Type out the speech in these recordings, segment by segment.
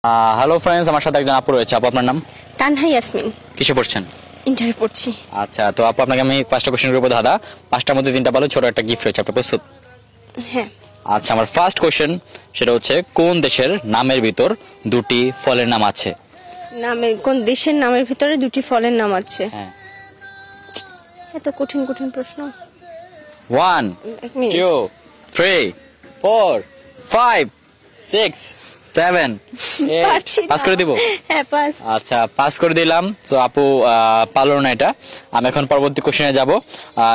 Hello friends, আমার সাথে একজন আপু রয়েছে। আপু, আপনার নাম? তানহা ইয়াসমিন। কিসে পড়ছেন? ইন্টারে পড়ছি। আচ্ছা, তো আপু আপনাকে আমি 5টা কোশ্চেন করবো দাদা। 5টার মধ্যে 3টা ভালো, ছোট একটা গিফট রয়েছে। আপনি প্রস্তুত? হ্যাঁ। আচ্ছা, আমার ফার্স্ট কোশ্চেন সেটা হচ্ছে, কোন দেশের নামের ভিতর দুটি ফলের নাম আছে? কোন দেশের নামের ভিতরে দুটি ফলের নাম আছে? হ্যাঁ। এত কঠিন কঠিন প্রশ্ন। 1 এক মিনিট। 2 3 4 5 6 7 পারছি 8 না। পাস করে দিব? হ্যাঁ, পাস। আচ্ছা, পাস করে দিলাম। তো আপু পারলো না এটা। আমি এখন পরবর্তী কোশ্চেনে যাব।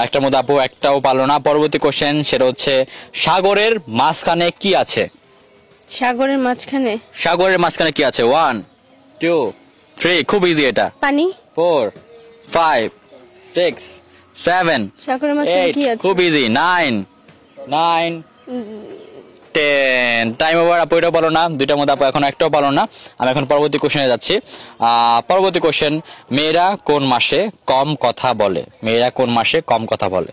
একটার মধ্যে আপু একটাও পারলো না। পরবর্তী কোশ্চেন সেটা হচ্ছে, সাগরের মাঝখানে কি আছে? সাগরের মাঝখানে? সাগরের মাঝখানে কি আছে? 1 2 3, খুব ইজি এটা। পানি। 4 5 6 7 সাগরের মাঝখানে কি 8, আছে? খুব ইজি। 9 10। Time over. আপু এটাও পারো না। দুইটার মধ্যে আপু এখন একটাও পারো না। আমি এখন পরবর্তী কোশ্চেনে যাচ্ছি। পরবর্তী কোশ্চেন, মেয়েরা কোন মাসে কম কথা বলে? মেয়েরা কোন মাসে কম কথা বলে?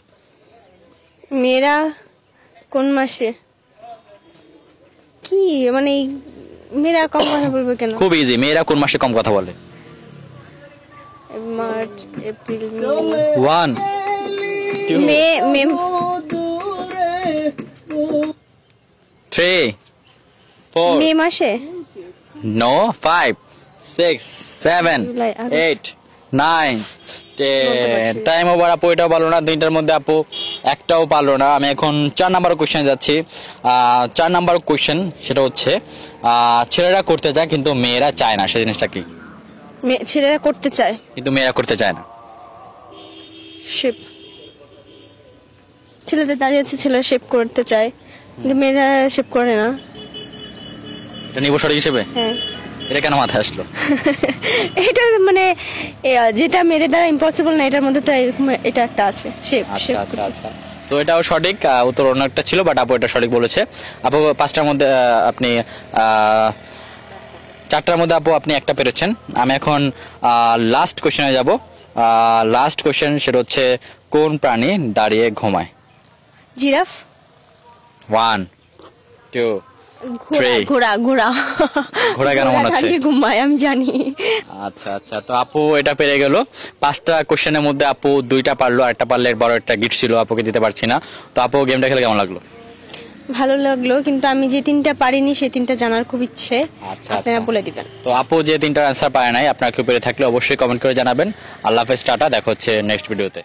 মেয়েরা কোন মাসে? কি মানে মেয়েরা কম কথা বলবে কেন? খুব ইজি। মেয়েরা কোন মাসে কম কথা বলে? মার্চ, এপ্রিল, 1 2 মে। 3 4 মে মাসে? No, 5 6 7 July, August. 8 9 10। Time over. আপু এটাও পারলো না। তিনটার মধ্যে আপু একটাও পারলো না। আমি এখন 4 নাম্বার কোশ্চেনে যাচ্ছি। 4 নাম্বার কোশ্চেন সেটা হচ্ছে, ছেলেরা করতে চায় কিন্তু মেয়েরা চায় না, সেই জিনিসটা কি? ছেলেরা করতে চায় কিন্তু মেয়েরা করতে চায় না। শেপ। ছেলেদের দাঁড়িয়ে আছে, ছেলেরা শেপ করতে চায় কিন্তু মেয়েরা শেপ করে না। এটা নিব সঠিক হিসেবে? হ্যাঁ। এটা কেন মাথায় আসলো? এটা মানে যেটা মেয়েদের দ্বারা ইম্পসিবল না, এটার মধ্যে তো এরকম এটা একটা আছে, শেপ। আচ্ছা আচ্ছা আচ্ছা। তো এটাও সঠিক উত্তর। অন্য একটা ছিল, বাট আপু এটা সঠিক বলেছে। আপু 5টার মধ্যে আপনি 4টার মধ্যে আপু আপনি একটা পেরেছেন। আমি এখন লাস্ট কোশ্চেনে যাব। লাস্ট কোশ্চেন সেটা হচ্ছে, কোন প্রাণী দাঁড়িয়ে ঘুমায়? জিরাফ। 1 2 ঘোড়া। ঘোড়া ঘোড়া ঘোড়া কেন মনে হচ্ছে? দাঁড়িয়ে ঘুমায়, আমি জানি। আচ্ছা আচ্ছা। তো আপু এটা পেরে গেল। 5টা কোশ্চেনের মধ্যে আপু 2টা পারলো, আরেকটা পারলে বড় একটা গিফট ছিল, আপুকে দিতে পারছি না। তো আপু, গেমটা খেলে কেমন লাগলো? ভালো লাগলো, কিন্তু আমি যে 3টা পারিনি সেই 3টা জানার খুব ইচ্ছে। আচ্ছা আপনারা আচ্ছা। বলে দিবেন। তো আপু যে 3টার অ্যান্সার পায় নাই, আপনার কেউ পেরে থাকলে অবশ্যই কমেন্ট করে জানাবেন। আল্লাহ হাফেজ, টাটা। দেখা হচ্ছে নেক্সট ভিডিওতে।